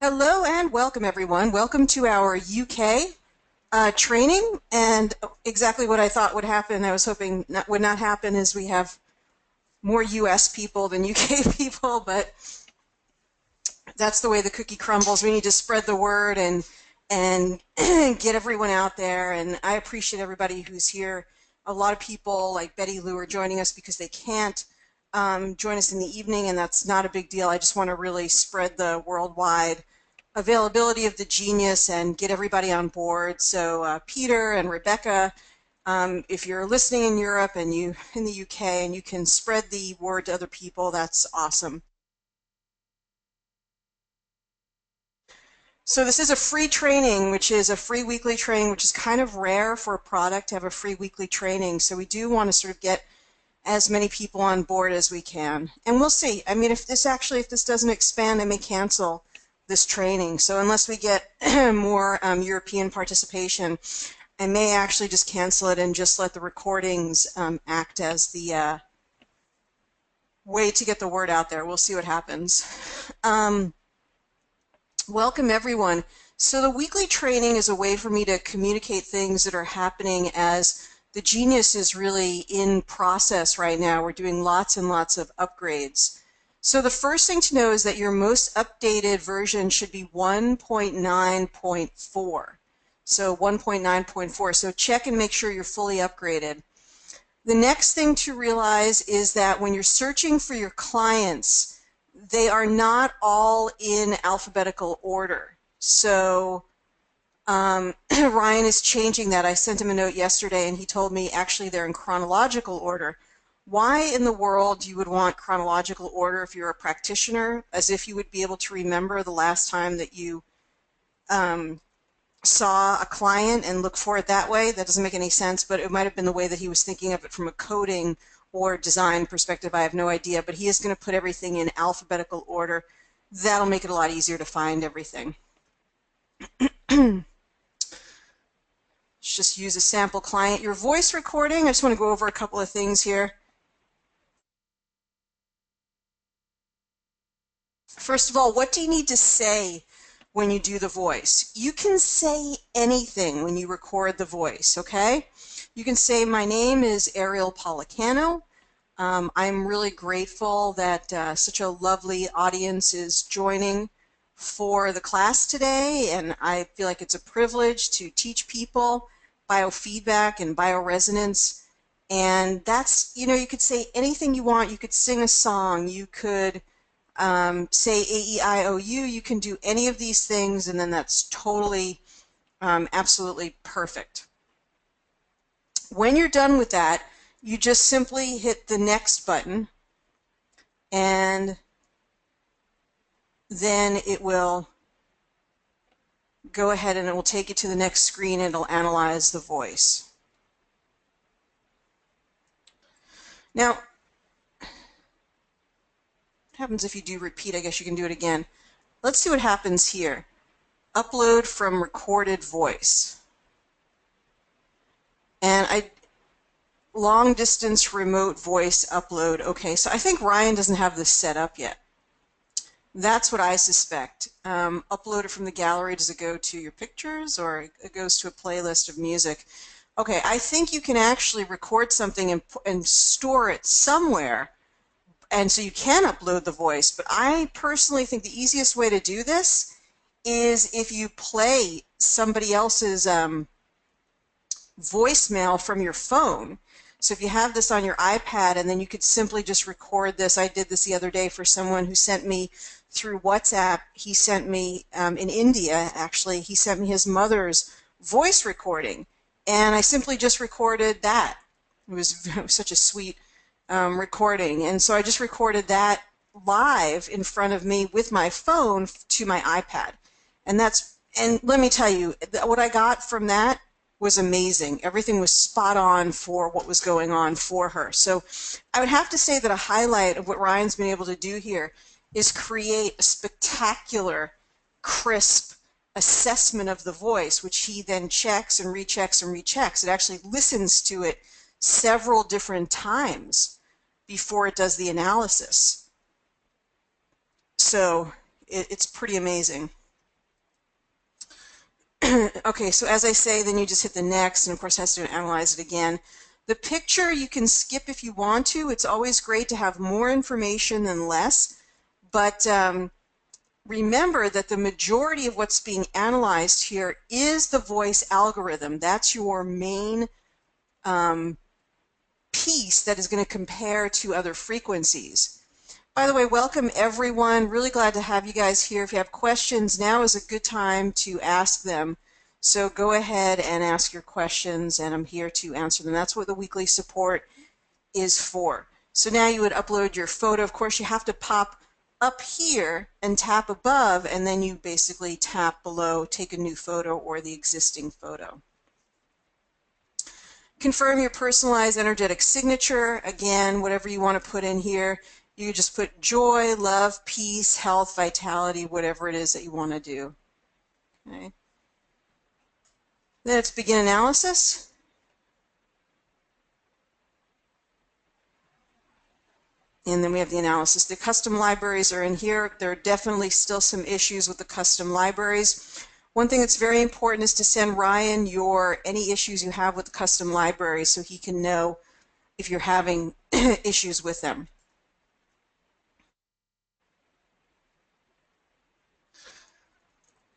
Hello and welcome everyone. Welcome to our UK training, and exactly what I thought would happen, I was hoping would not happen, is we have more US people than UK people, but that's the way the cookie crumbles. We need to spread the word and get everyone out there, and I appreciate everybody who's here. A lot of people like Betty Lou are joining us because they can't join us in the evening, and that's not a big deal. I just want to really spread the worldwide availability of the genius and get everybody on board. So Peter and Rebecca, if you're listening in Europe and you in the UK and you can spread the word to other people, that's awesome. So this is a free training, which is a free weekly training, which is kind of rare for a product to have a free weekly training. So we do want to sort of get as many people on board as we can. And we'll see. I mean, if this doesn't expand, I may cancel this training. So unless we get more European participation, I may actually just cancel it and just let the recordings act as the way to get the word out there. We'll see what happens. Welcome everyone. So the weekly training is a way for me to communicate things that are happening as the genius is really in process right now. We're doing lots and lots of upgrades. So the first thing to know is that your most updated version should be 1.9.4. So 1.9.4. So check and make sure you're fully upgraded. The next thing to realize is that when you're searching for your clients, they are not all in alphabetical order. So Ryan is changing that. I sent him a note yesterday and he told me actually they're in chronological order. Why in the world you would want chronological order if you're a practitioner, as if you would be able to remember the last time that you saw a client and look for it that way? That doesn't make any sense, but it might have been the way that he was thinking of it from a coding or design perspective. I have no idea, but he is going to put everything in alphabetical order. That'll make it a lot easier to find everything. Let's just use a sample client. Your voice recording, I just want to go over a couple of things here. First of all, what do you need to say when you do the voice? You can say anything when you record the voice, okay? You can say, my name is Ariel Policano. I'm really grateful that such a lovely audience is joining for the class today, and I feel like it's a privilege to teach people biofeedback and bioresonance. And that's, you could say anything you want. You could sing a song. You could say A-E-I-O-U. You can do any of these things, and then that's totally, absolutely perfect. When you're done with that, you just simply hit the next button, and then it will go ahead and it will take you to the next screen and it'll analyze the voice. Now, what happens if you do repeat? I guess you can do it again. Let's see what happens here. Upload from recorded voice. And long distance remote voice upload. Okay, so I think Ryan doesn't have this set up yet. That's what I suspect. Upload it from the gallery. Does it go to your pictures or it goes to a playlist of music? Okay, I think you can actually record something and store it somewhere, and so you can upload the voice. But I personally think the easiest way to do this is if you play somebody else's voicemail from your phone. So if you have this on your iPad, and then you could simply just record this. I did this the other day for someone who sent me through WhatsApp. He sent me, in India actually, he sent me his mother's voice recording, and I simply just recorded that. It was such a sweet recording, and so I just recorded that live in front of me with my phone to my iPad. And let me tell you, what I got from that was amazing. Everything was spot on for what was going on for her. So I would have to say that a highlight of what Ryan's been able to do here is create a spectacular, crisp assessment of the voice, which he then checks and rechecks and rechecks. It actually listens to it several different times before it does the analysis. So it's pretty amazing. Okay, so as I say, then you just hit the next, and of course it has to analyze it again. The picture you can skip if you want to. It's always great to have more information than less, but remember that the majority of what's being analyzed here is the voice algorithm. That's your main piece that is going to compare to other frequencies. By the way, welcome everyone. Really glad to have you guys here. If you have questions, now is a good time to ask them. So go ahead and ask your questions, and I'm here to answer them. That's what the weekly support is for. So now you would upload your photo. Of course, you have to pop up here and tap above, and then you basically tap below, take a new photo or the existing photo. Confirm your personalized energetic signature. Again, whatever you want to put in here. You just put joy, love, peace, health, vitality, whatever it is that you want to do. Okay. Then let's begin analysis. And then we have the analysis. The custom libraries are in here. There are definitely still some issues with the custom libraries. One thing that's very important is to send Ryan any issues you have with the custom libraries so he can know if you're having issues with them.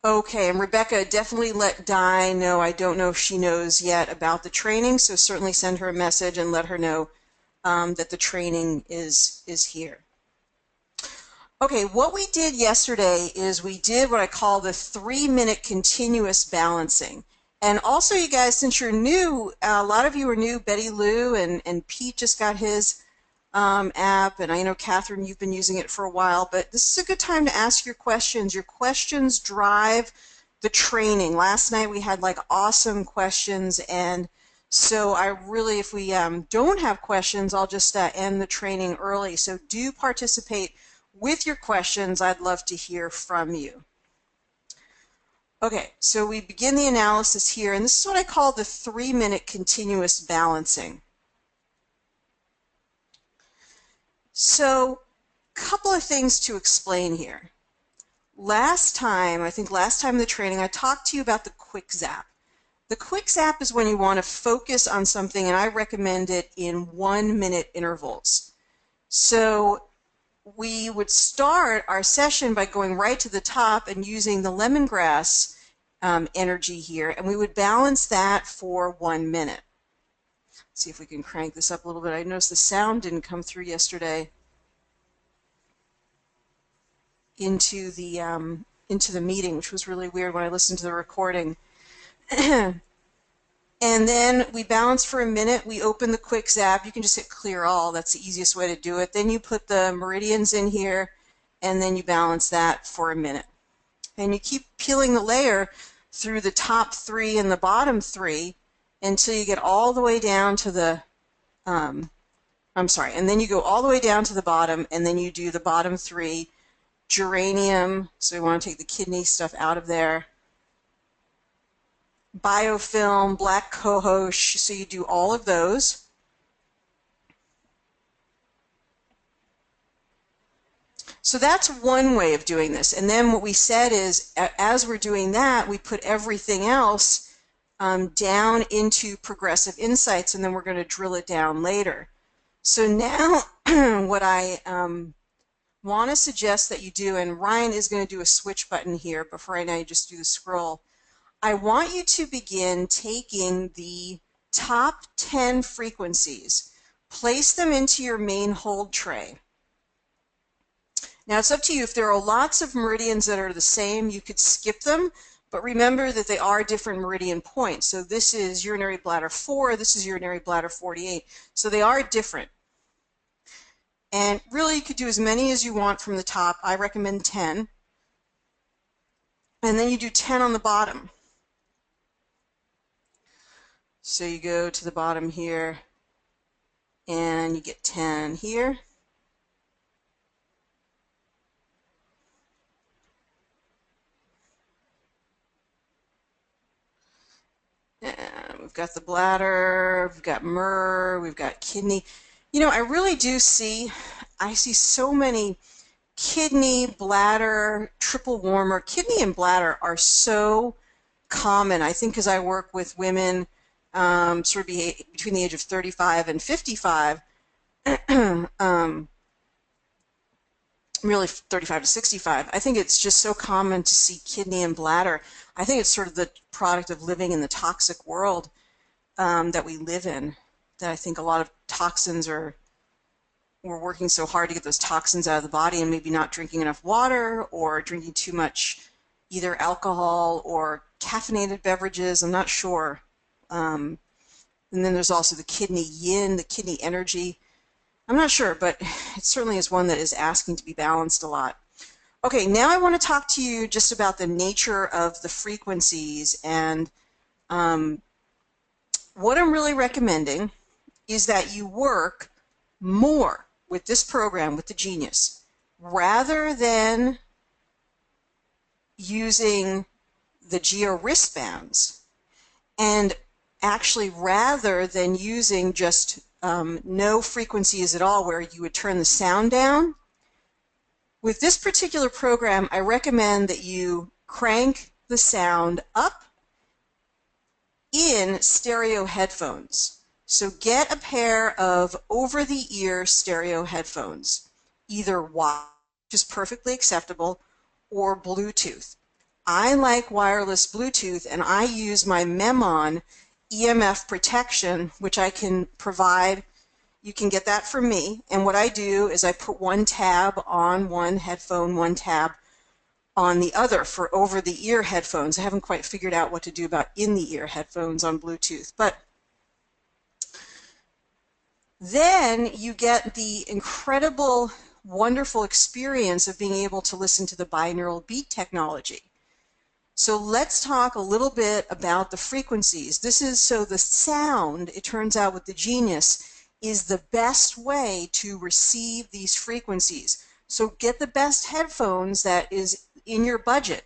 Okay, and Rebecca, definitely let Di know. I don't know if she knows yet about the training, so certainly send her a message and let her know that the training is here. Okay, what we did yesterday is we did what I call the 3-minute continuous balancing. And also, you guys, since you're new, a lot of you are new. Betty Lou and Pete just got his app, and I know, Catherine, you've been using it for a while, but this is a good time to ask your questions. Your questions drive the training. Last night we had like awesome questions, and so I really, if we don't have questions, I'll just end the training early. So do participate with your questions. I'd love to hear from you. Okay, so we begin the analysis here, and this is what I call the 3-minute continuous balancing. So, a couple of things to explain here. Last time, I think last time in the training, I talked to you about the quick zap. The quick zap is when you want to focus on something, and I recommend it in 1-minute intervals. So we would start our session by going right to the top and using the lemongrass energy here, and we would balance that for 1 minute. Let's see if we can crank this up a little bit. I noticed the sound didn't come through yesterday into the meeting, which was really weird when I listened to the recording. And then we balance for a minute. We open the quick zap. You can just hit clear all. That's the easiest way to do it. Then you put the meridians in here, and then you balance that for a minute. And you keep peeling the layer through the top 3 and the bottom 3 until you get all the way down to the, and then you go all the way down to the bottom, and then you do the bottom 3, geranium, so we want to take the kidney stuff out of there, biofilm, black cohosh, so you do all of those. So that's one way of doing this. And then what we said is, as we're doing that, we put everything else down into progressive insights, and then we're going to drill it down later. So now what I want to suggest that you do, and Ryan is going to do a switch button here, but for right now you just do the scroll. I want you to begin taking the top 10 frequencies, place them into your main hold tray. Now it's up to you. If there are lots of meridians that are the same, you could skip them, but remember that they are different meridian points. So this is urinary bladder 4, this is urinary bladder 48. So they are different. And really you could do as many as you want from the top. I recommend 10. And then you do 10 on the bottom. So you go to the bottom here, and you get 10 here. And we've got the bladder, we've got myrrh, we've got kidney. You know, I really do I see so many kidney, bladder, triple warmer. Kidney and bladder are so common, I think, because I work with women sort of between the age of 35 and 55, really 35 to 65. I think it's just so common to see kidney and bladder. I think it's sort of the product of living in the toxic world that we live in, that I think a lot of toxins are, we're working so hard to get those toxins out of the body, and maybe not drinking enough water or drinking too much either alcohol or caffeinated beverages. I'm not sure. And then there's also the kidney yin, the kidney energy. I'm not sure, but it certainly is one that is asking to be balanced a lot. Okay, now I want to talk to you just about the nature of the frequencies, and what I'm really recommending is that you work more with this program, with the Genius, rather than using the Geo wristbands, and actually rather than using just no frequencies at all where you would turn the sound down. With this particular program, I recommend that you crank the sound up in stereo headphones. So get a pair of over-the-ear stereo headphones, either wireless, which is perfectly acceptable, or Bluetooth. I like wireless Bluetooth, and I use my Memon EMF protection, which I can provide. You can get that from me, and what I do is I put one tab on one headphone, one tab on the other for over-the-ear headphones. I haven't quite figured out what to do about in-the-ear headphones on Bluetooth, but then you get the incredible, wonderful experience of being able to listen to the binaural beat technology. So let's talk a little bit about the frequencies. This is so the sound, it turns out with the Genius, is the best way to receive these frequencies. So get the best headphones that is in your budget.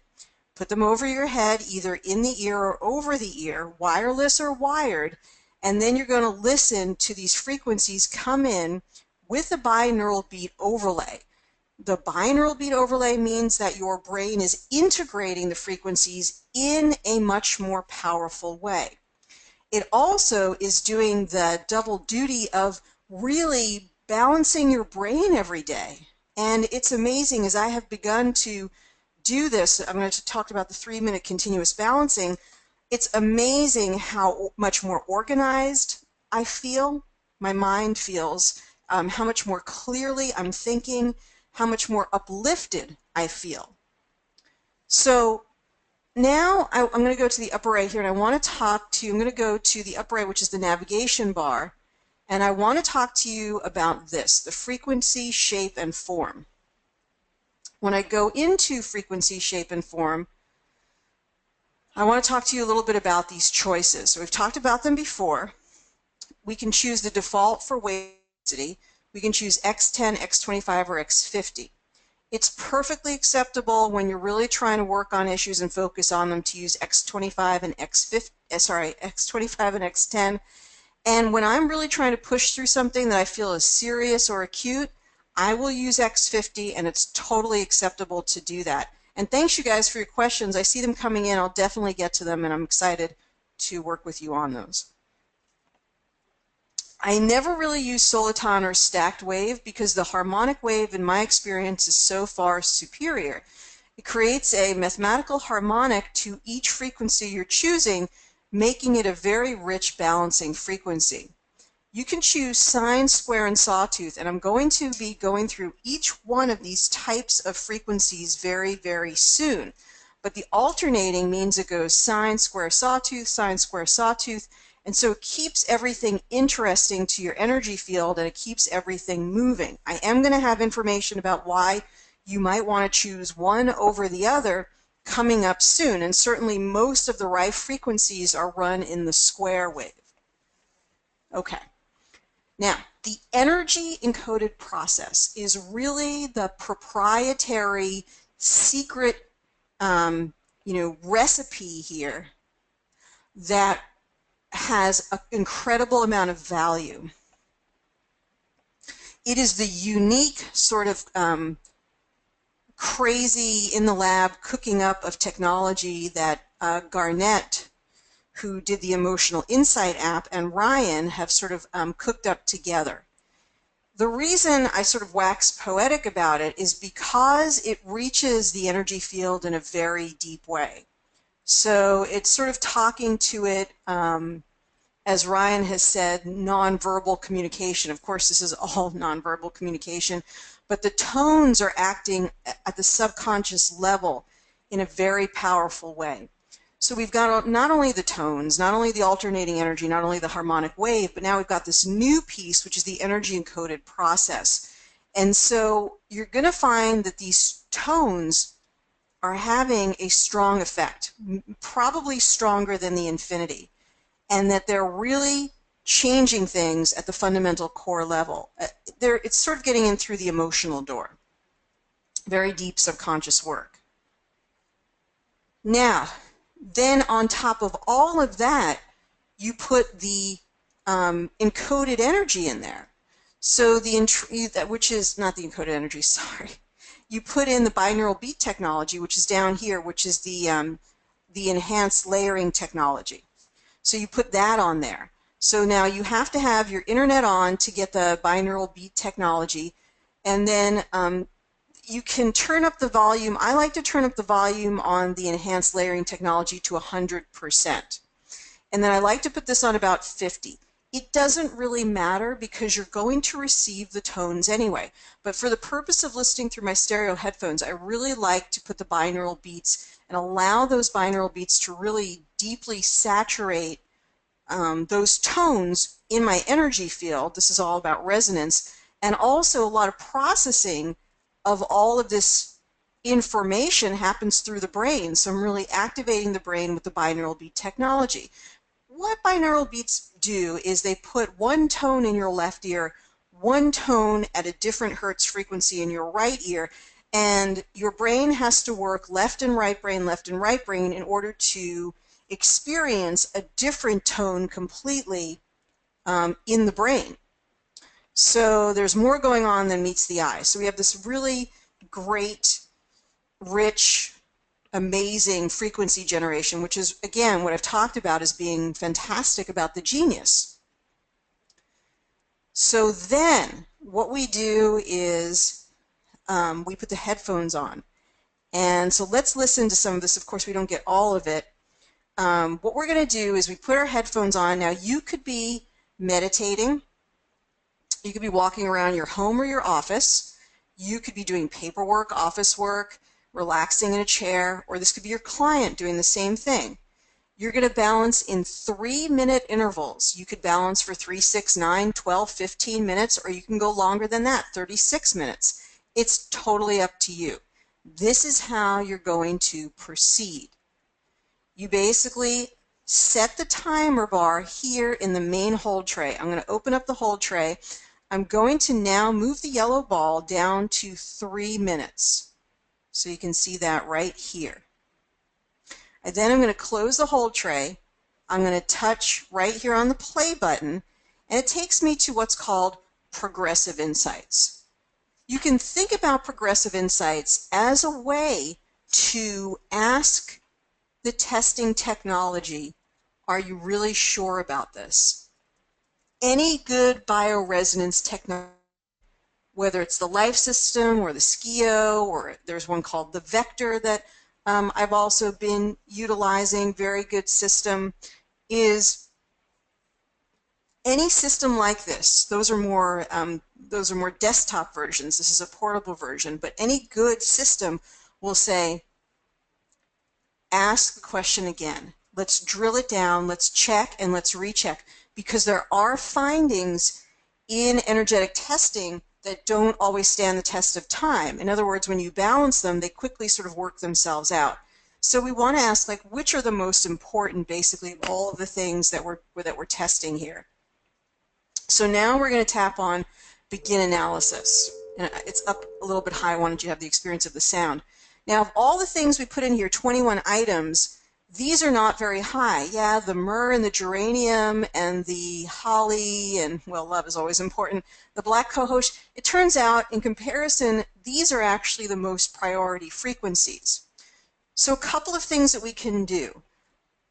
Put them over your head, either in the ear or over the ear, wireless or wired, and then you're going to listen to these frequencies come in with the binaural beat overlay. The binaural beat overlay means that your brain is integrating the frequencies in a much more powerful way. It also is doing the double duty of really balancing your brain every day. And it's amazing, as I have begun to do this, I'm going to talk about the 3-minute continuous balancing. It's amazing how much more organized I feel, my mind feels, how much more clearly I'm thinking, how much more uplifted I feel. So now I'm going to go to the upper right here, and I want to talk to you. I'm going to go to the upper right, which is the navigation bar, and I want to talk to you about this, the frequency, shape, and form. When I go into frequency, shape, and form, I want to talk to you a little bit about these choices. So we've talked about them before. We can choose the default for wave density. We can choose X10, X25, or X50. It's perfectly acceptable when you're really trying to work on issues and focus on them to use X25 and X25 and X10. And when I'm really trying to push through something that I feel is serious or acute, I will use X50, and it's totally acceptable to do that. And thanks, you guys, for your questions. I see them coming in. I'll definitely get to them, and I'm excited to work with you on those. I never really use soliton or stacked wave because the harmonic wave, in my experience, is so far superior. It creates a mathematical harmonic to each frequency you're choosing, making it a very rich balancing frequency. You can choose sine, square, and sawtooth, and I'm going to be going through each one of these types of frequencies very, very soon. But the alternating means it goes sine, square, sawtooth, sine, square, sawtooth, and so it keeps everything interesting to your energy field, and it keeps everything moving. I am going to have information about why you might want to choose one over the other coming up soon, and certainly most of the Rife frequencies are run in the square wave. Okay. Now, the energy encoded process is really the proprietary secret recipe here that has an incredible amount of value. It is the unique sort of crazy in the lab cooking up of technology that Garnett, who did the Emotional Insight app, and Ryan have sort of cooked up together. The reason I sort of wax poetic about it is because it reaches the energy field in a very deep way. So it's sort of talking to it, as Ryan has said, nonverbal communication. Of course, this is all nonverbal communication, but the tones are acting at the subconscious level in a very powerful way. So we've got not only the tones, not only the alternating energy, not only the harmonic wave, but now we've got this new piece, which is the energy encoded process. And so you're going to find that these tones are having a strong effect, probably stronger than the infinity, and that they're really changing things at the fundamental core level. It's sort of getting in through the emotional door. Very deep subconscious work. Now, then on top of all of that, you put the encoded energy in there. So which is not the encoded energy, sorry. You put in the binaural beat technology, which is down here, which is the enhanced layering technology. So you put that on there. So now you have to have your internet on to get the binaural beat technology, and then you can turn up the volume. I like to turn up the volume on the enhanced layering technology to 100%. And then I like to put this on about 50. It doesn't really matter because you're going to receive the tones anyway. But for the purpose of listening through my stereo headphones, I really like to put the binaural beats and allow those binaural beats to really deeply saturate those tones in my energy field. This is all about resonance, and also a lot of processing of all of this information happens through the brain. So I'm really activating the brain with the binaural beat technology. What binaural beats do is they put one tone in your left ear, one tone at a different hertz frequency in your right ear, and your brain has to work left and right brain in order to experience a different tone completely in the brain. So there's more going on than meets the eye. So we have this really great, rich, amazing frequency generation, which is, again, what I've talked about as being fantastic about the genius. So then what we do is we put the headphones on. And so let's listen to some of this. Of course, we don't get all of it. What we're going to do is we put our headphones on. Now, you could be meditating. You could be walking around your home or your office. You could be doing paperwork, office work, relaxing in a chair, or this could be your client doing the same thing. You're going to balance in 3-minute intervals. You could balance for 3, 6, 9, 12, 15 minutes, or you can go longer than that, 36 minutes. It's totally up to you. This is how you're going to proceed. You basically set the timer bar here in the main hold tray. I'm going to open up the hold tray. I'm going to now move the yellow ball down to 3 minutes. So you can see that right here. And then I'm going to close the hold tray. I'm going to touch right here on the play button, and it takes me to what's called progressive insights. You can think about progressive insights as a way to ask the testing technology, are you really sure about this? Any good bioresonance technology, whether it's the Life System or the SKIO, or there's one called the Vector that I've also been utilizing, very good system, is any system like this. Those are more desktop versions. This is a portable version, but any good system will say, ask the question again. Let's drill it down, let's check, and let's recheck, because there are findings in energetic testing that don't always stand the test of time. In other words, when you balance them, they quickly sort of work themselves out. So we want to ask, like, which are the most important, basically, of all of the things that we're testing here. So now we're going to tap on Begin Analysis. And it's up a little bit high. I wanted you to have the experience of the sound. Now, of all the things we put in here, 21 items, these are not very high. Yeah, the myrrh and the geranium and the holly and, well, love is always important, the black cohosh. It turns out, in comparison, these are actually the most priority frequencies. So a couple of things that we can do.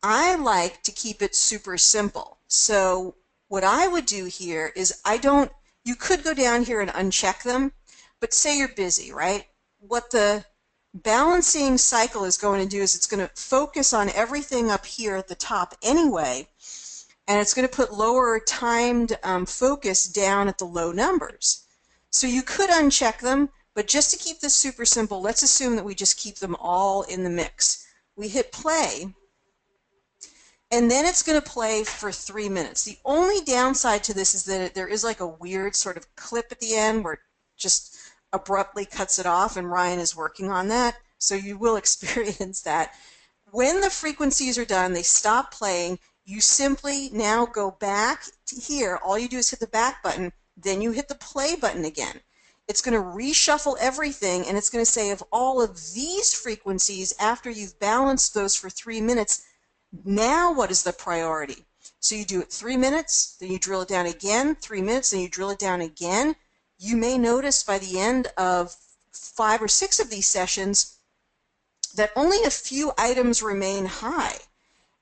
I like to keep it super simple. So what I would do here is you could go down here and uncheck them, but say you're busy, right? What the balancing cycle is going to do is it's going to focus on everything up here at the top anyway, and it's going to put lower timed focus down at the low numbers. So you could uncheck them, but just to keep this super simple, let's assume that we just keep them all in the mix. We hit play, and then it's going to play for 3 minutes. The only downside to this is that there is like a weird sort of clip at the end where it just abruptly cuts it off, and Ryan is working on that, so you will experience that. When the frequencies are done, they stop playing. You simply now go back to here. All you do is hit the back button, then you hit the play button again. It's going to reshuffle everything, and it's going to say of all of these frequencies, after you've balanced those for 3 minutes, now what is the priority? So you do it 3 minutes, then you drill it down again, 3 minutes, then you drill it down again. You may notice by the end of 5 or 6 of these sessions that only a few items remain high.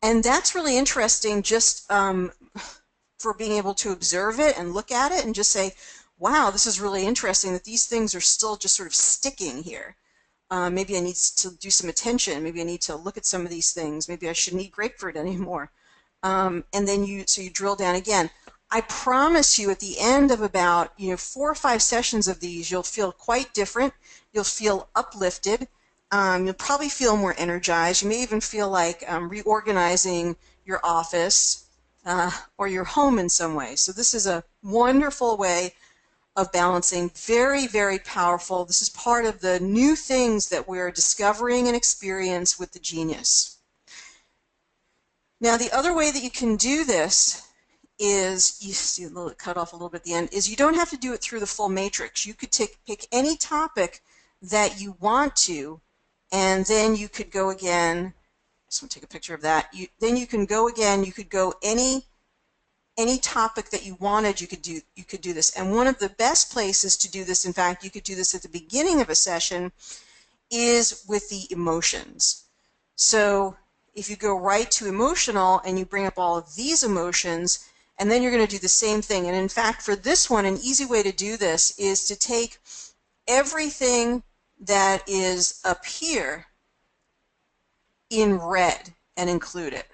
And that's really interesting just for being able to observe it and look at it and just say, wow, this is really interesting that these things are still just sort of sticking here. Maybe I need to do some attention. Maybe I need to look at some of these things. Maybe I shouldn't eat grapefruit anymore. And then you drill down again. I promise you at the end of about 4 or 5 sessions of these, you'll feel quite different. You'll feel uplifted. You'll probably feel more energized. You may even feel like reorganizing your office or your home in some way. So this is a wonderful way of balancing. Very, very powerful. This is part of the new things that we're discovering and experience with the Genius. Now, the other way that you can do this is, you see a little cut off a little bit at the end, is you don't have to do it through the full matrix. You could pick any topic that you want to, and then you could go again. I just want to take a picture of that. Then you can go again. You could go any topic that you wanted. You could do this. And one of the best places to do this, in fact, you could do this at the beginning of a session, is with the emotions. So if you go right to emotional and you bring up all of these emotions, and then you're going to do the same thing. And in fact, for this one, an easy way to do this is to take everything that is up here in red and include it.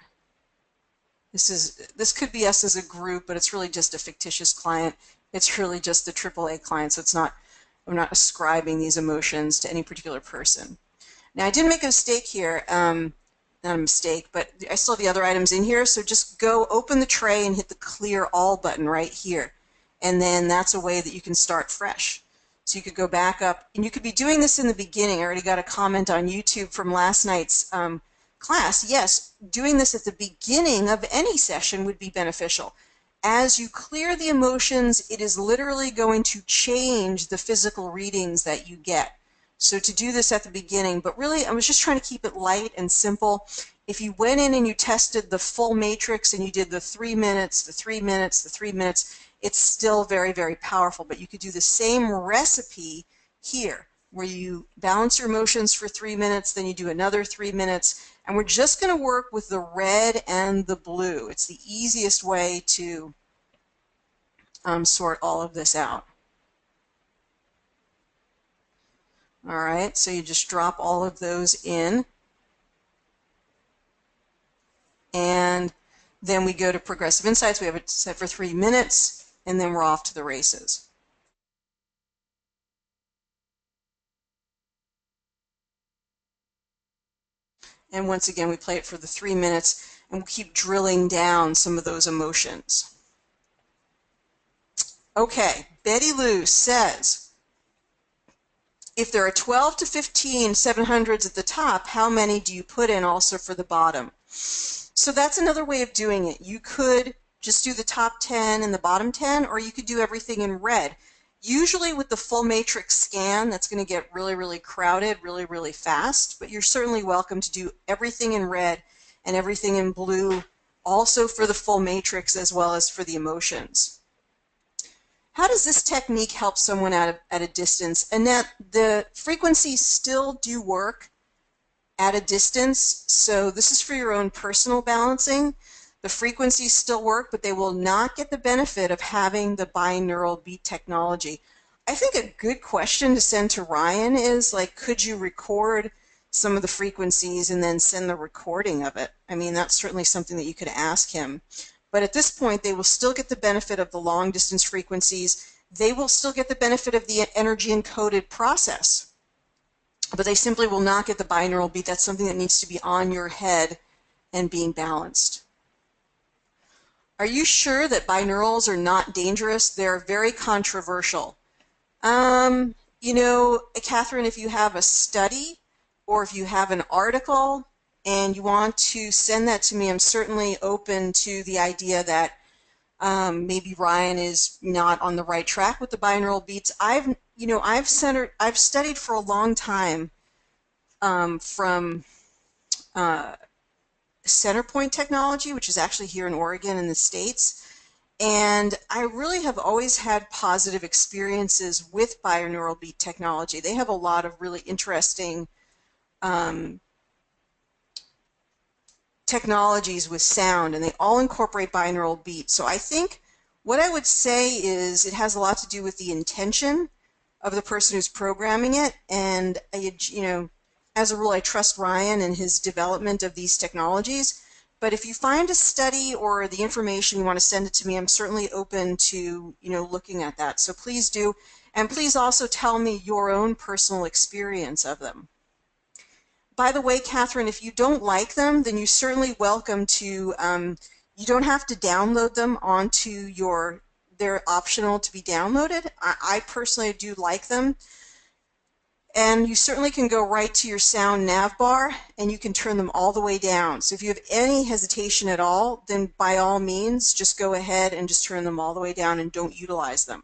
This could be us as a group, but it's really just a fictitious client. It's really just the AAA client, so I'm not ascribing these emotions to any particular person. Now, I did make a mistake here. Not a mistake, but I still have the other items in here, so just go open the tray and hit the clear all button right here, and then that's a way that you can start fresh. So you could go back up, and you could be doing this in the beginning. I already got a comment on YouTube from last night's class. Yes, doing this at the beginning of any session would be beneficial. As you clear the emotions, it is literally going to change the physical readings that you get. So to do this at the beginning, but really I was just trying to keep it light and simple. If you went in and you tested the full matrix and you did the 3 minutes, the 3 minutes, the 3 minutes, it's still very, very powerful. But you could do the same recipe here, where you balance your emotions for 3 minutes, then you do another 3 minutes, and we're just going to work with the red and the blue. It's the easiest way to sort all of this out. All right, so you just drop all of those in, and then we go to Progressive Insights. We have it set for 3 minutes, and then we're off to the races. And once again, we play it for the 3 minutes, and we'll keep drilling down some of those emotions. Okay, Betty Lou says, if there are 12 to 15 700s at the top, how many do you put in also for the bottom? So that's another way of doing it. You could just do the top 10 and the bottom 10, or you could do everything in red. Usually with the full matrix scan, that's going to get really, really crowded really, really fast, but you're certainly welcome to do everything in red and everything in blue, also for the full matrix as well as for the emotions. How does this technique help someone at a distance? Annette, the frequencies still do work at a distance. So this is for your own personal balancing. The frequencies still work, but they will not get the benefit of having the binaural beat technology. I think a good question to send to Ryan is, like, could you record some of the frequencies and then send the recording of it? I mean, that's certainly something that you could ask him. But at this point, they will still get the benefit of the long distance frequencies. They will still get the benefit of the energy encoded process, but they simply will not get the binaural beat. That's something that needs to be on your head and being balanced. Are you sure that binaurals are not dangerous? They're very controversial. You know, Catherine, if you have a study or if you have an article and you want to send that to me, I'm certainly open to the idea that maybe Ryan is not on the right track with the binaural beats. I've studied for a long time from Centerpoint technology, which is actually here in Oregon in the States. And I really have always had positive experiences with binaural beat technology. They have a lot of really interesting technologies with sound, and they all incorporate binaural beat. So I think what I would say is it has a lot to do with the intention of the person who's programming it. And, you know, as a rule, I trust Ryan and his development of these technologies. But if you find a study or the information you want to send it to me, I'm certainly open to, you know, looking at that. So please do. And please also tell me your own personal experience of them. By the way, Catherine, if you don't like them, then you're certainly welcome to, you don't have to download them onto your, they're optional to be downloaded. I personally do like them. And you certainly can go right to your sound nav bar and you can turn them all the way down. So if you have any hesitation at all, then by all means, just go ahead and just turn them all the way down and don't utilize them.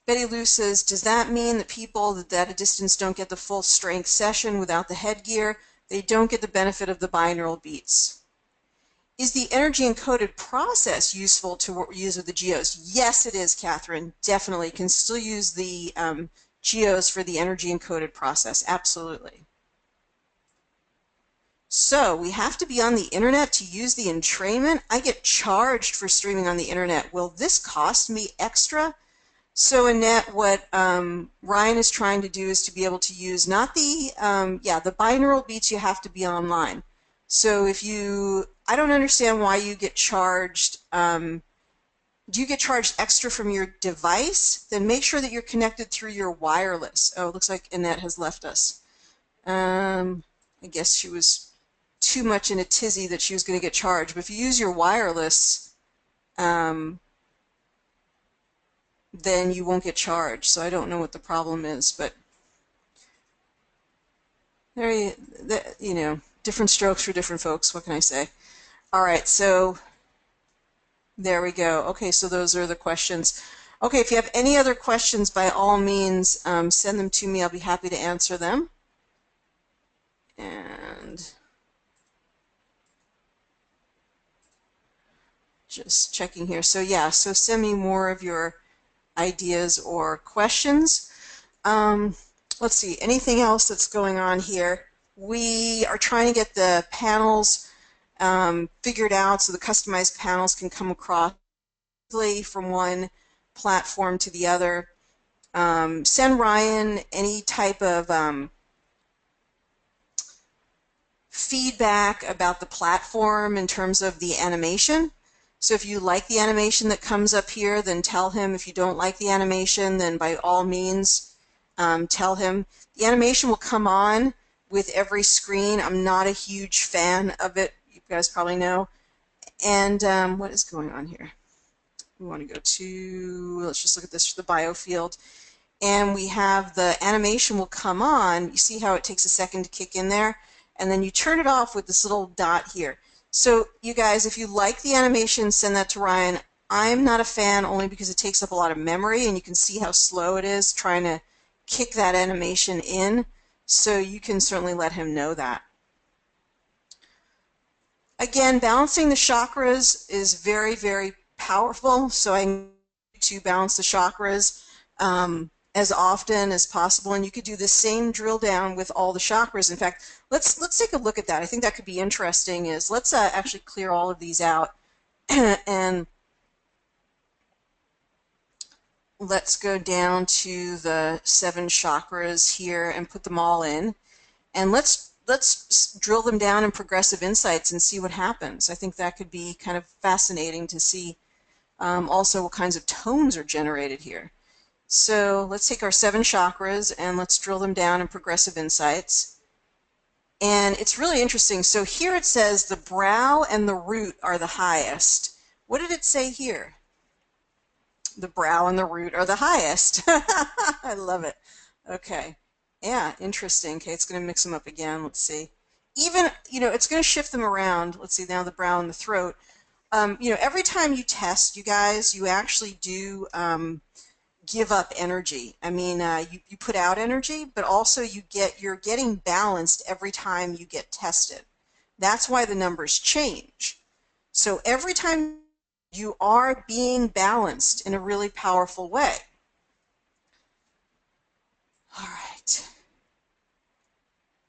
Betty Lou says, does that mean that people that at a distance don't get the full strength session without the headgear? They don't get the benefit of the binaural beats. Is the energy encoded process useful to use with the geos? Yes, it is, Catherine. Definitely. You can still use the geos for the energy encoded process. Absolutely. So we have to be on the internet to use the entrainment. I get charged for streaming on the internet. Will this cost me extra? So Annette, what Ryan is trying to do is to be able to use not the, the binaural beats. You have to be online. So if you, I don't understand why you get charged. Do you get charged extra from your device? Then make sure that you're connected through your wireless. Oh, it looks like Annette has left us. I guess she was too much in a tizzy that she was going to get charged. But if you use your wireless, then you won't get charged. So I don't know what the problem is, but there you know, different strokes for different folks. What can I say? All right, so there we go. Okay, so those are the questions. Okay, if you have any other questions, by all means, send them to me. I'll be happy to answer them. And just checking here. So yeah, so send me more of your ideas or questions. Let's see, anything else that's going on here? We are trying to get the panels figured out so the customized panels can come across from one platform to the other. Send Ryan any type of feedback about the platform in terms of the animation. So if you like the animation that comes up here, then tell him. If you don't like the animation, then by all means tell him. The animation will come on with every screen. I'm not a huge fan of it. You guys probably know. And what is going on here? We want to go to, let's just look at this for the biofield. And we have the animation will come on. You see how it takes a second to kick in there? And then you turn it off with this little dot here. So you guys, if you like the animation, send that to Ryan. I'm not a fan only because it takes up a lot of memory, and you can see how slow it is trying to kick that animation in. So you can certainly let him know that. Again, balancing the chakras is very, very powerful. So I need to balance the chakras. as often as possible, and you could do the same drill down with all the chakras. In fact, let's take a look at that. I think that could be interesting. Is let's actually clear all of these out and let's go down to the 7 chakras here and put them all in, and let's drill them down in progressive insights and see what happens. I think that could be kind of fascinating to see also what kinds of tones are generated here. So let's take our 7 chakras and let's drill them down in progressive insights. And it's really interesting. So here it says the brow and the root are the highest. What did it say here? The brow and the root are the highest. I love it. Okay. Yeah, interesting. Okay, it's going to mix them up again. Let's see. Even, it's going to shift them around. Let's see, now the brow and the throat. Every time you test, you guys, you actually do give up energy. I mean, you put out energy, but also you're getting balanced every time you get tested. That's why the numbers change. So every time you are being balanced in a really powerful way. All right.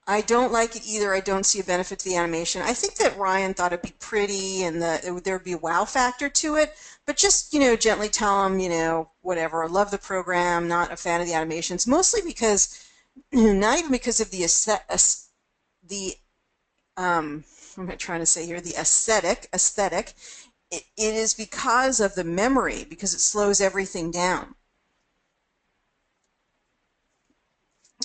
I don't like it either. I don't see a benefit to the animation. I think that Ryan thought it'd be pretty and there would be a wow factor to it, but just, gently tell him, whatever, love the program, not a fan of the animations, mostly because, not even because of the what am I trying to say here? The aesthetic. It is because of the memory, because it slows everything down.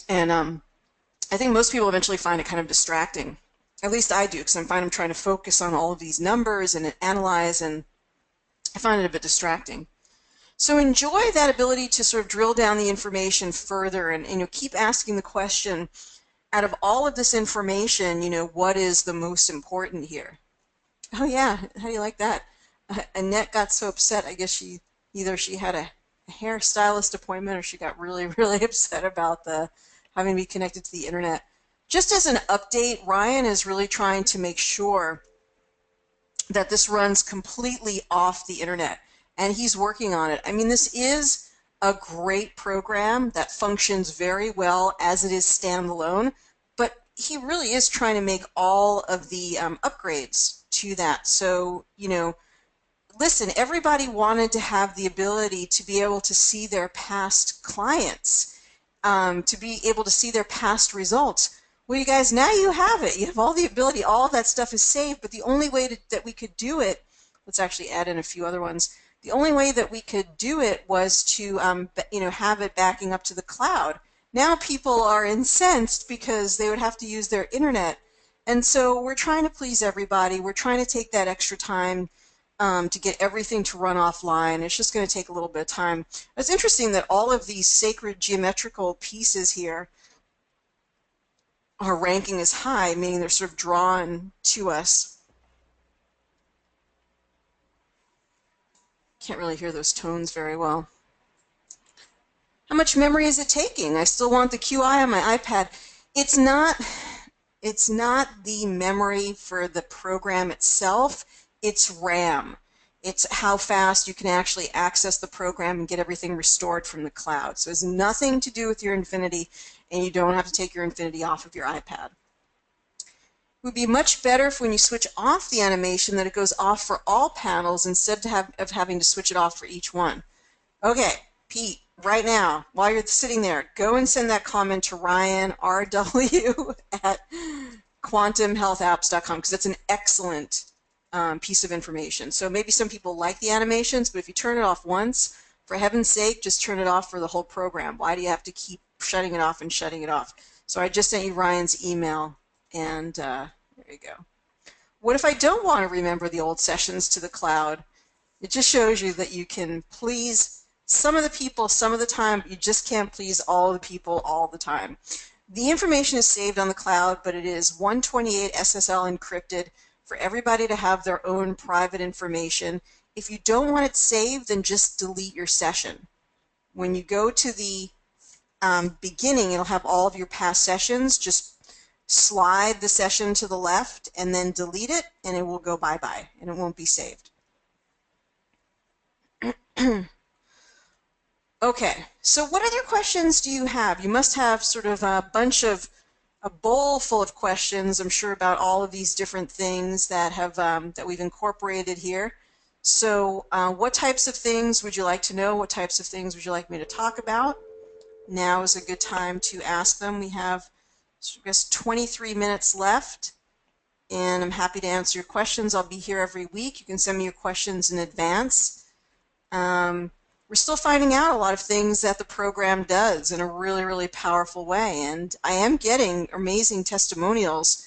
And I think most people eventually find it kind of distracting. At least I do, because I find I'm trying to focus on all of these numbers and analyze, and I find it a bit distracting. So enjoy that ability to sort of drill down the information further and keep asking the question, out of all of this information, what is the most important here? Oh yeah, how do you like that? Annette got so upset, I guess either she had a hairstylist appointment or she got really, really upset about having to be connected to the internet. Just as an update, Ryan is really trying to make sure that this runs completely off the internet, and he's working on it. I mean, this is a great program that functions very well as it is standalone, but he really is trying to make all of the upgrades to that. So, listen, everybody wanted to have the ability to be able to see their past clients, to be able to see their past results. Well, you guys, now you have it. You have all the ability. All of that stuff is saved, but the only way that we could do it, let's actually add in a few other ones. The only way that we could do it was to, have it backing up to the cloud. Now people are incensed because they would have to use their internet. And so we're trying to please everybody. We're trying to take that extra time to get everything to run offline. It's just going to take a little bit of time. It's interesting that all of these sacred geometrical pieces here are ranking as high, meaning they're sort of drawn to us. Can't really hear those tones very well. How much memory is it taking? I still want the QI on my iPad. It's not the memory for the program itself. It's RAM. It's how fast you can actually access the program and get everything restored from the cloud. So it has nothing to do with your Infinity, and you don't have to take your Infinity off of your iPad. It would be much better if when you switch off the animation that it goes off for all panels instead of having to switch it off for each one. Okay, Pete, right now, while you're sitting there, go and send that comment to Ryan, RW, at quantumhealthapps.com, because that's an excellent piece of information. So maybe some people like the animations, but if you turn it off once, for heaven's sake, just turn it off for the whole program. Why do you have to keep shutting it off and shutting it off? So I just sent you Ryan's email, and there you go. What if I don't want to remember the old sessions to the cloud? It just shows you that you can please some of the people some of the time, but you just can't please all the people all the time. The information is saved on the cloud, but it is 128 SSL encrypted for everybody to have their own private information. If you don't want it saved, then just delete your session. When you go to the beginning, it'll have all of your past sessions. Just slide the session to the left and then delete it, and it will go bye-bye, and it won't be saved. Okay, so what other questions do you have? You must have sort of a bowl full of questions, I'm sure, about all of these different things that have that we've incorporated here. So what types of things would you like to know? What types of things would you like me to talk about? Now is a good time to ask them. We have, I guess, 23 minutes left, and I'm happy to answer your questions. I'll be here every week. You can send me your questions in advance. We're still finding out a lot of things that the program does in a really, really powerful way, and I am getting amazing testimonials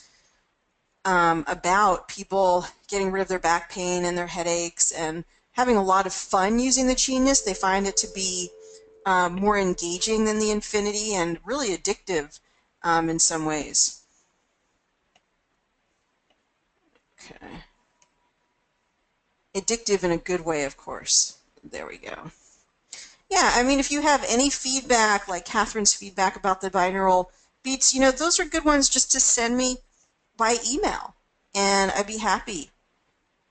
about people getting rid of their back pain and their headaches and having a lot of fun using the Genius. They find it to be more engaging than the Infinity and really addictive in some ways. Okay. Addictive in a good way, of course. There we go. Yeah, I mean, if you have any feedback, like Catherine's feedback about the binaural beats, you know, those are good ones just to send me by email, and I'd be happy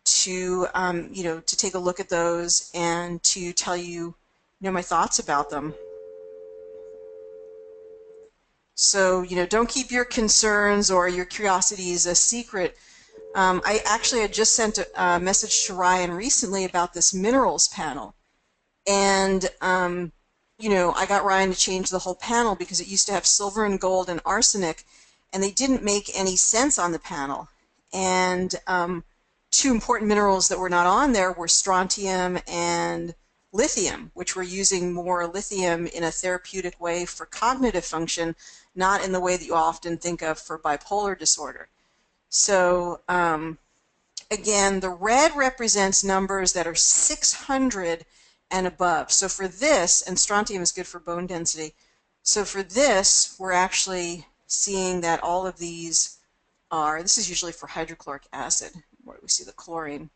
to, you know, to take a look at those and to tell you, you know, my thoughts about them. So, you know, don't keep your concerns or your curiosities a secret. I actually had just sent a message to Ryan recently about this minerals panel. And, you know, I got Ryan to change the whole panel because it used to have silver and gold and arsenic, and they didn't make any sense on the panel. And two important minerals that were not on there were strontium and lithium, which we're using more lithium in a therapeutic way for cognitive function, not in the way that you often think of for bipolar disorder. So, again, the red represents numbers that are 600 and above. So for this, and strontium is good for bone density, so for this, we're actually seeing that all of these are, this is usually for hydrochloric acid, where we see the chlorine.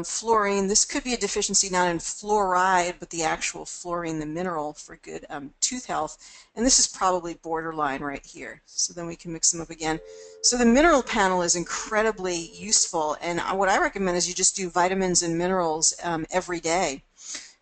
Fluorine, this could be a deficiency not in fluoride, but the actual fluorine, the mineral for good tooth health. And this is probably borderline right here. So then we can mix them up again. So the mineral panel is incredibly useful. And what I recommend is you just do vitamins and minerals every day.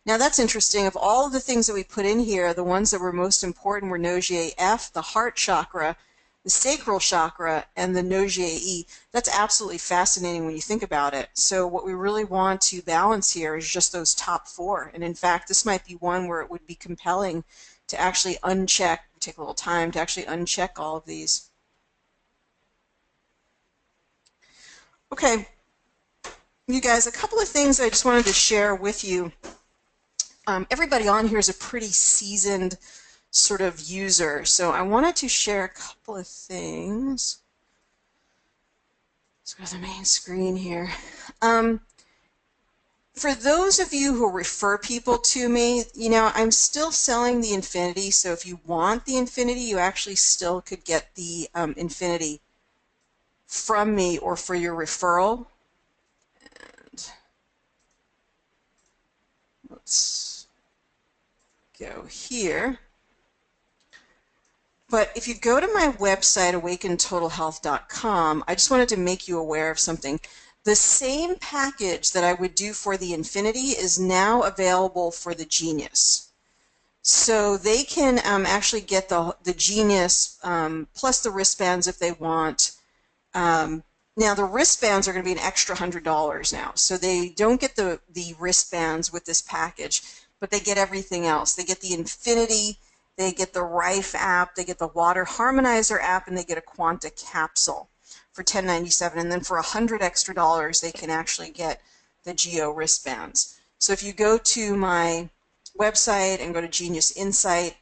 Now that's interesting. Of all of the things that we put in here, the ones that were most important were Nogier F, the heart chakra, the sacral chakra, and the Nogier E. That's absolutely fascinating when you think about it. So what we really want to balance here is just those top four. And in fact, this might be one where it would be compelling to actually uncheck, take a little time to actually uncheck all of these. Okay, you guys, a couple of things I just wanted to share with you. Everybody on here is a pretty seasoned sort of user, so I wanted to share a couple of things. Let's go to the main screen here. For those of you who refer people to me, you know, I'm still selling the Infinity, so if you want the Infinity, you actually still could get the Infinity from me or for your referral. And let's go here. But if you go to my website, awakentotalhealth.com, I just wanted to make you aware of something. The same package that I would do for the Infinity is now available for the Genius. So they can actually get the Genius plus the wristbands if they want. Now the wristbands are going to be an extra $100 now. So they don't get the wristbands with this package, but they get everything else. They get the Infinity, they get the Rife app, they get the Water Harmonizer app, and they get a Quanta capsule for $10.97. And then for $100 extra, they can actually get the Geo wristbands. So if you go to my website and go to Genius Insight,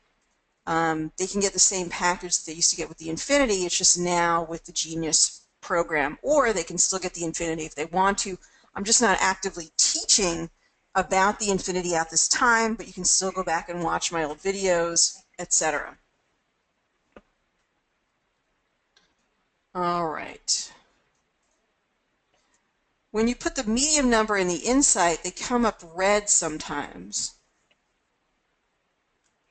they can get the same package that they used to get with the Infinity. It's just now with the Genius program, or they can still get the Infinity if they want to. I'm just not actively teaching about the Infinity at this time, but you can still go back and watch my old videos, etc. All right. When you put the medium number in the Insight, they come up red sometimes.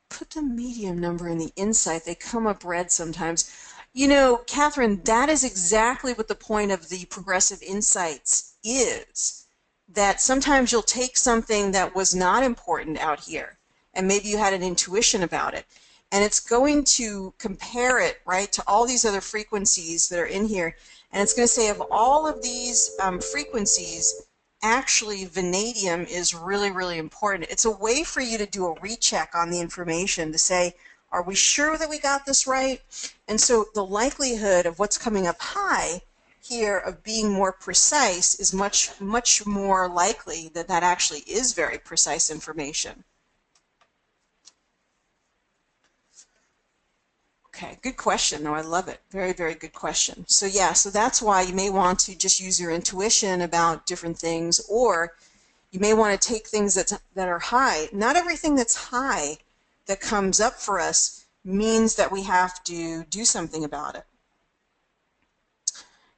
Put the medium number in the Insight, they come up red sometimes. You know, Catherine, that is exactly what the point of the progressive insights is. That sometimes you'll take something that was not important out here and maybe you had an intuition about it. And it's going to compare it, right, to all these other frequencies that are in here. And it's going to say of all of these frequencies, actually vanadium is really, really important. It's a way for you to do a recheck on the information to say, are we sure that we got this right? And so the likelihood of what's coming up high here of being more precise is much, much more likely that that actually is very precise information. Okay, good question, though. I love it. Very, very good question. So yeah, so that's why you may want to just use your intuition about different things, or you may want to take things that are high. Not everything that's high that comes up for us means that we have to do something about it.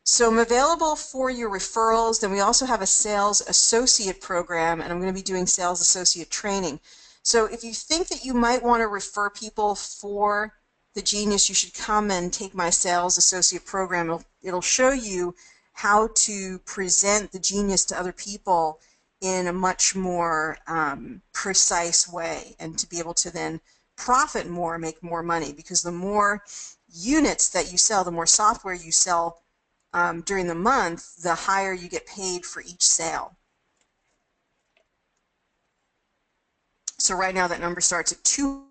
So I'm available for your referrals. Then we also have a sales associate program, and I'm going to be doing sales associate training. So if you think that you might want to refer people for the Genius, you should come and take my sales associate program. It'll show you how to present the Genius to other people in a much more precise way, and to be able to then profit more, make more money, because the more units that you sell, the more software you sell during the month, the higher you get paid for each sale. So right now that number starts at $2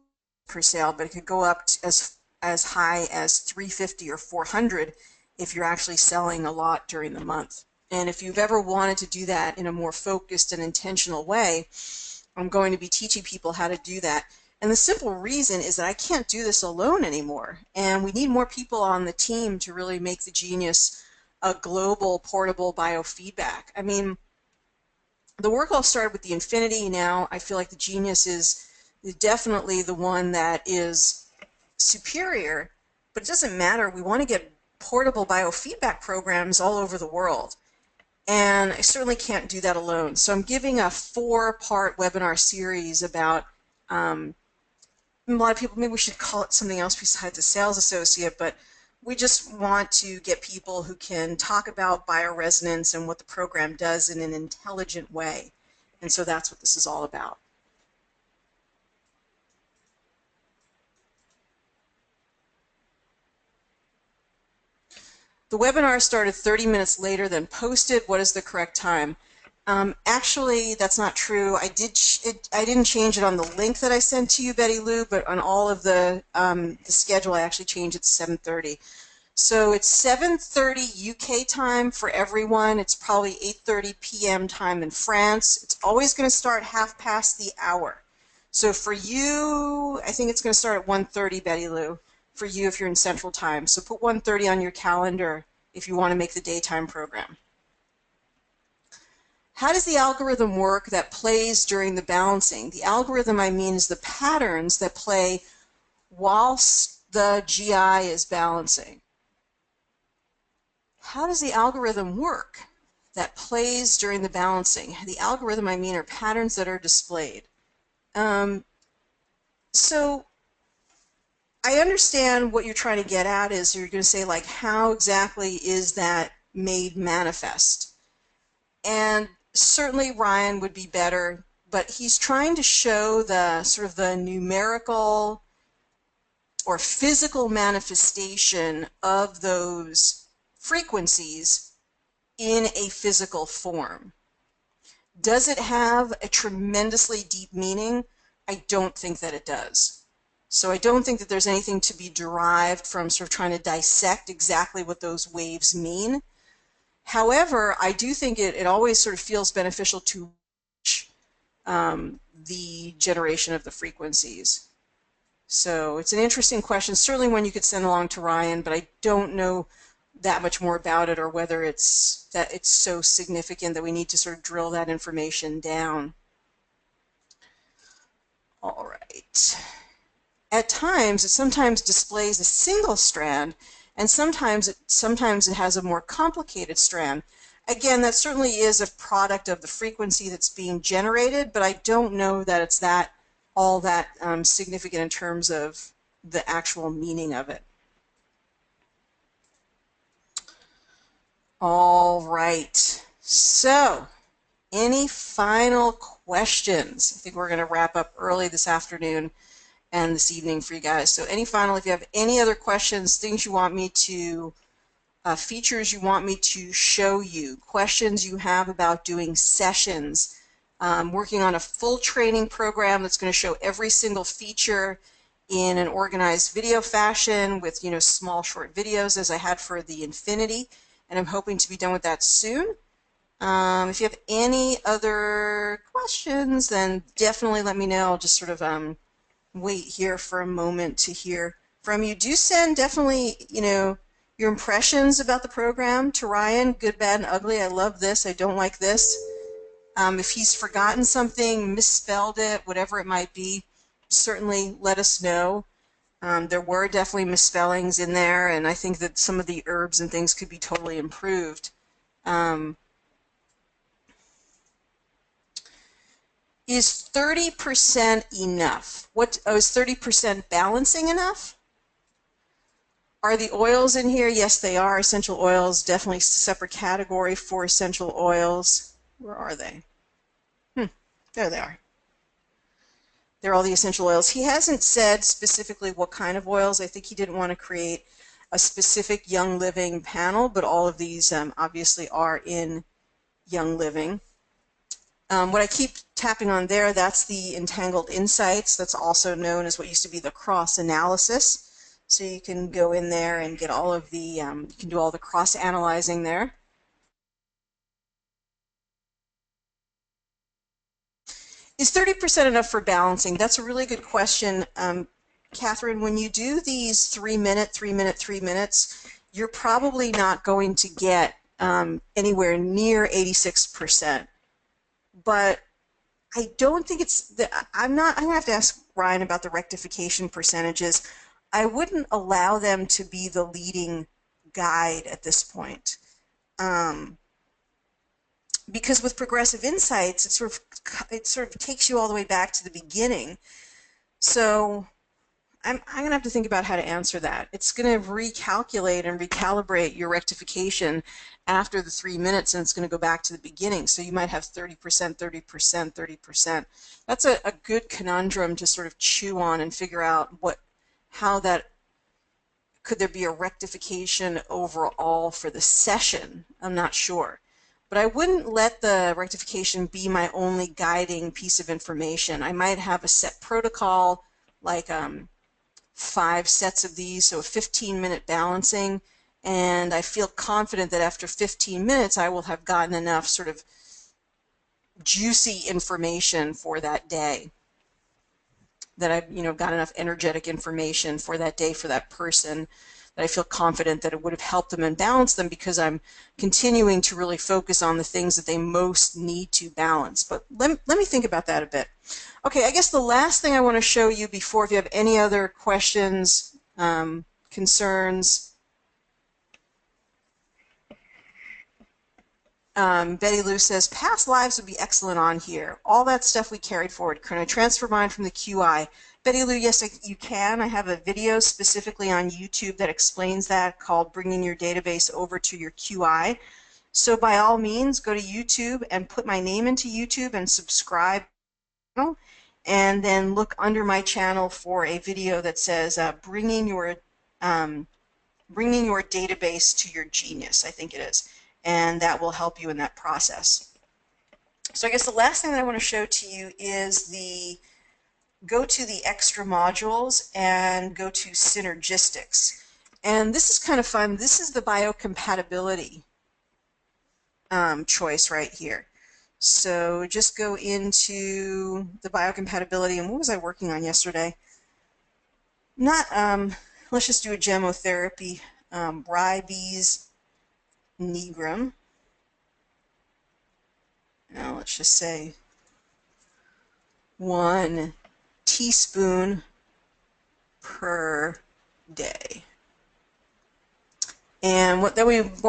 per sale, but it could go up to as high as $350 or $400 if you're actually selling a lot during the month. And if you've ever wanted to do that in a more focused and intentional way, I'm going to be teaching people how to do that. And the simple reason is that I can't do this alone anymore, and we need more people on the team to really make the Genius a global, portable biofeedback. I mean, the work all started with the Infinity. Now I feel like the Genius is definitely the one that is superior, but it doesn't matter. We want to get portable biofeedback programs all over the world, and I certainly can't do that alone. So I'm giving a 4-part webinar series about a lot of people, maybe we should call it something else besides a sales associate, but we just want to get people who can talk about bioresonance and what the program does in an intelligent way. And so that's what this is all about. The webinar started 30 minutes later than posted. What is the correct time? Actually, that's not true. I didn't change it on the link that I sent to you, Betty Lou, but on all of the schedule, I actually changed it to 7:30. So it's 7:30 UK time for everyone. It's probably 8:30 p.m. time in France. It's always going to start half past the hour. So for you, I think it's going to start at 1:30, Betty Lou, for you if you're in Central Time. So put 1:30 on your calendar if you want to make the daytime program. How does the algorithm work that plays during the balancing? The algorithm, I mean, is the patterns that play whilst the GI is balancing. How does the algorithm work that plays during the balancing? The algorithm, I mean, are patterns that are displayed. So I understand what you're trying to get at is you're going to say, like, how exactly is that made manifest? And certainly Ryan would be better, but he's trying to show the sort of the numerical or physical manifestation of those frequencies in a physical form. Does it have a tremendously deep meaning? I don't think that it does. So I don't think that there's anything to be derived from sort of trying to dissect exactly what those waves mean. However, I do think it always sort of feels beneficial to watch the generation of the frequencies. So it's an interesting question, certainly one you could send along to Ryan, but I don't know that much more about it, or whether it's so significant that we need to sort of drill that information down. All right. At times, it sometimes displays a single strand, and sometimes it has a more complicated strand. Again, that certainly is a product of the frequency that's being generated, but I don't know that it's all that significant in terms of the actual meaning of it. All right, so any final questions? I think we're going to wrap up early this afternoon and this evening for you guys. So any final, if you have any other questions, things you want me to, features you want me to show you, questions you have about doing sessions, working on a full training program that's going to show every single feature in an organized video fashion with, small short videos as I had for the Infinity, and I'm hoping to be done with that soon. If you have any other questions, then definitely let me know. I'll just sort of wait here for a moment to hear from you. Do send definitely, your impressions about the program to Ryan, good, bad, and ugly. I love this. I don't like this. If he's forgotten something, misspelled it, whatever it might be, certainly let us know. There were definitely misspellings in there, and I think that some of the herbs and things could be totally improved. Is 30% enough? Is 30% balancing enough? Are the oils in here? Yes, they are. Essential oils, definitely separate category for essential oils. Where are they? There they are. They're all the essential oils. He hasn't said specifically what kind of oils. I think he didn't want to create a specific Young Living panel, but all of these obviously are in Young Living. What I keep tapping on there, that's the Entangled Insights. That's also known as what used to be the cross analysis. So you can go in there and get all of the, you can do all the cross analyzing there. Is 30% enough for balancing? That's a really good question. Catherine, when you do these 3 minute, 3 minute, 3 minutes, you're probably not going to get anywhere near 86%. But I don't think it's, I'm going to have to ask Ryan about the rectification percentages. I wouldn't allow them to be the leading guide at this point. Because with progressive insights, it sort of takes you all the way back to the beginning. So I'm going to have to think about how to answer that. It's going to recalculate and recalibrate your rectification after the 3 minutes, and it's going to go back to the beginning. So you might have 30%, 30%, 30%. That's a good conundrum to sort of chew on and figure out could there be a rectification overall for the session? I'm not sure. But I wouldn't let the rectification be my only guiding piece of information. I might have a set protocol, like 5 sets of these, so a 15-minute balancing, and I feel confident that after 15 minutes I will have gotten enough sort of juicy information for that day, that I've got enough energetic information for that day for that person, that I feel confident that it would have helped them and balanced them, because I'm continuing to really focus on the things that they most need to balance. But let me think about that a bit. Okay, I guess the last thing I want to show you before, if you have any other questions, concerns. Betty Lou says, past lives would be excellent on here. All that stuff we carried forward. Can I transfer mine from the QI? Betty Lou, yes, you can. I have a video specifically on YouTube that explains that, called Bringing Your Database Over to Your QI. So by all means, go to YouTube and put my name into YouTube and subscribe, and then look under my channel for a video that says bringing your database to your genius, I think it is. And that will help you in that process. So I guess the last thing that I want to show to you is go to the extra modules and go to synergistics. And this is kind of fun. This is the biocompatibility choice right here. So just go into the biocompatibility, and what was I working on yesterday? Let's just do a gemotherapy, ribes nigrum. Now let's just say 1 teaspoon per day. And what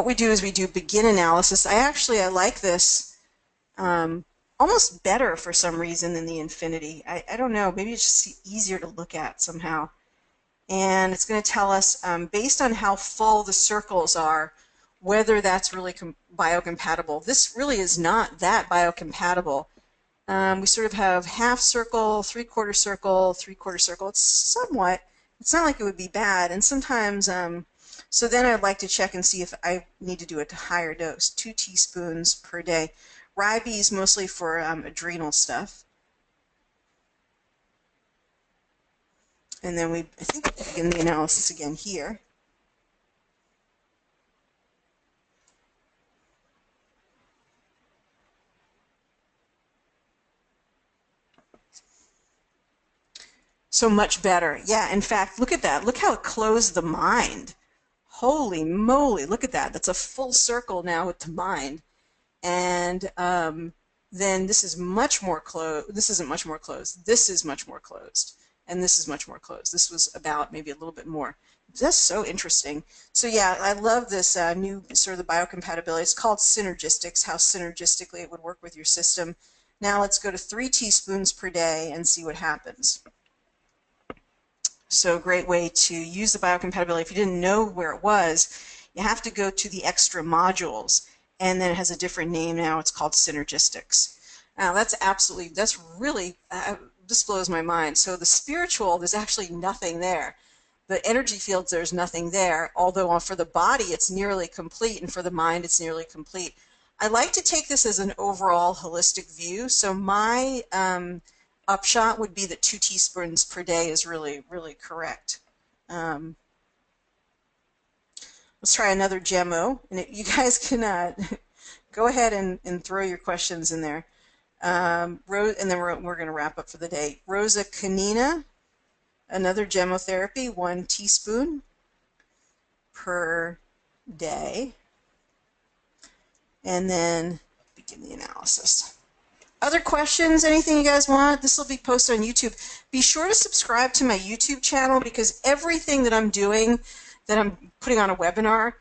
we do is we do begin analysis. I like this almost better for some reason than the Infinity. I don't know, maybe it's just easier to look at somehow. And it's going to tell us, based on how full the circles are, whether that's really biocompatible. This really is not that biocompatible. We sort of have half circle, three-quarter circle, three-quarter circle. It's not like it would be bad. And sometimes, so then I'd like to check and see if I need to do a higher dose, 2 teaspoons per day. Ribes is mostly for adrenal stuff. And then I think we begin the analysis again here. So much better. Yeah, in fact, look at that. Look how it closed the mind. Holy moly, look at that. That's a full circle now with the mind. And then this is much more closed. This isn't much more closed. This is much more closed. And this is much more closed. This was about maybe a little bit more. That's so interesting. So yeah, I love this new sort of the biocompatibility. It's called synergistics, how synergistically it would work with your system. Now let's go to 3 teaspoons per day and see what happens. So a great way to use the biocompatibility. If you didn't know where it was, you have to go to the extra modules, and then it has a different name now. It's called synergistics. Now that's really, this blows my mind. So the spiritual, there's actually nothing there. The energy fields, there's nothing there, although for the body it's nearly complete, and for the mind it's nearly complete. I like to take this as an overall holistic view. So my upshot would be that 2 teaspoons per day is really, really correct. Let's try another gemo, and you guys can go ahead and throw your questions in there. And then we're going to wrap up for the day. Rosa Canina, another gemotherapy, 1 teaspoon per day. And then begin the analysis. Other questions, anything you guys want? This will be posted on YouTube. Be sure to subscribe to my YouTube channel, because everything that I'm doing, that I'm putting on a webinar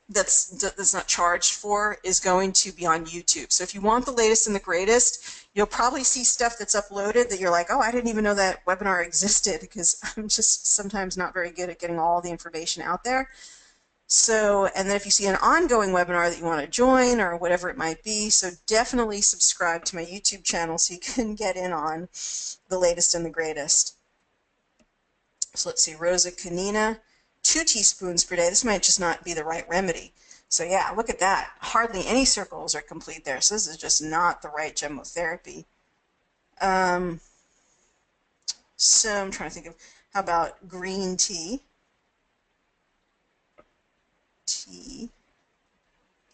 that's not charged for, is going to be on YouTube. So if you want the latest and the greatest, you'll probably see stuff that's uploaded that you're like, oh, I didn't even know that webinar existed, because I'm just sometimes not very good at getting all the information out there. So, and then if you see an ongoing webinar that you want to join or whatever it might be, so definitely subscribe to my YouTube channel so you can get in on the latest and the greatest. So let's see, Rosa Canina, 2 teaspoons per day. This might just not be the right remedy. So yeah, look at that. Hardly any circles are complete there. So this is just not the right gemotherapy. So I'm trying to think of, how about green tea? TND.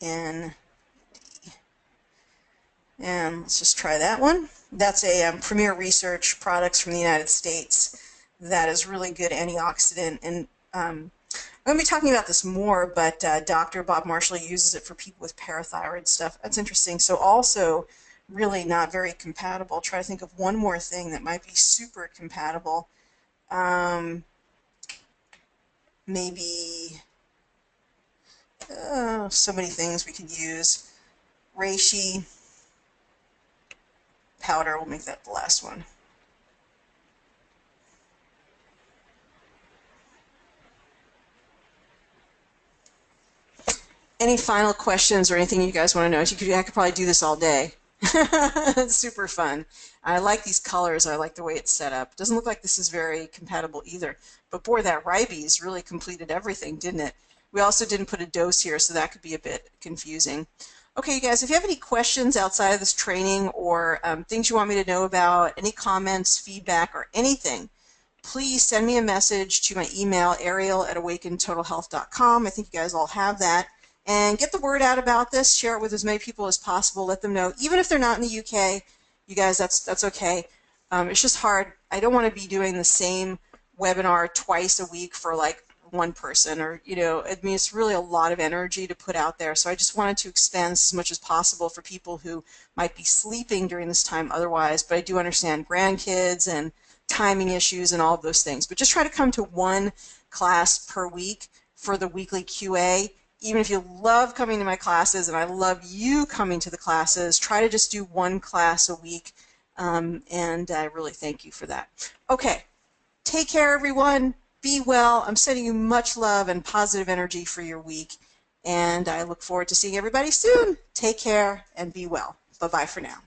And let's just try that one. That's a Premier Research products from the United States. That is really good antioxidant. And I'm going to be talking about this more, but Dr. Bob Marshall uses it for people with parathyroid stuff. That's interesting. So also really not very compatible. Try to think of one more thing that might be super compatible. Maybe... so many things we could use. Reishi powder, we'll make that the last one. Any final questions or anything you guys want to know? I could probably do this all day. It's super fun. I like these colors. I like the way it's set up. It doesn't look like this is very compatible either. But boy, that ribes really completed everything, didn't it? We also didn't put a dose here, so that could be a bit confusing. Okay, you guys, if you have any questions outside of this training or things you want me to know about, any comments, feedback, or anything, please send me a message to my email, ariel@awakentotalhealth.com. I think you guys all have that. And get the word out about this. Share it with as many people as possible. Let them know. Even if they're not in the UK, you guys, that's okay. It's just hard. I don't want to be doing the same webinar twice a week for like one person, or I mean, it's really a lot of energy to put out there. So I just wanted to expand this as much as possible for people who might be sleeping during this time otherwise. But I do understand grandkids and timing issues and all of those things. But just try to come to 1 class per week for the weekly QA. Even if you love coming to my classes, and I love you coming to the classes, try to just do 1 class a week, and I really thank you for that. Okay, take care, everyone. Be well. I'm sending you much love and positive energy for your week, And I look forward to seeing everybody soon. Take care and be well. Bye-bye for now.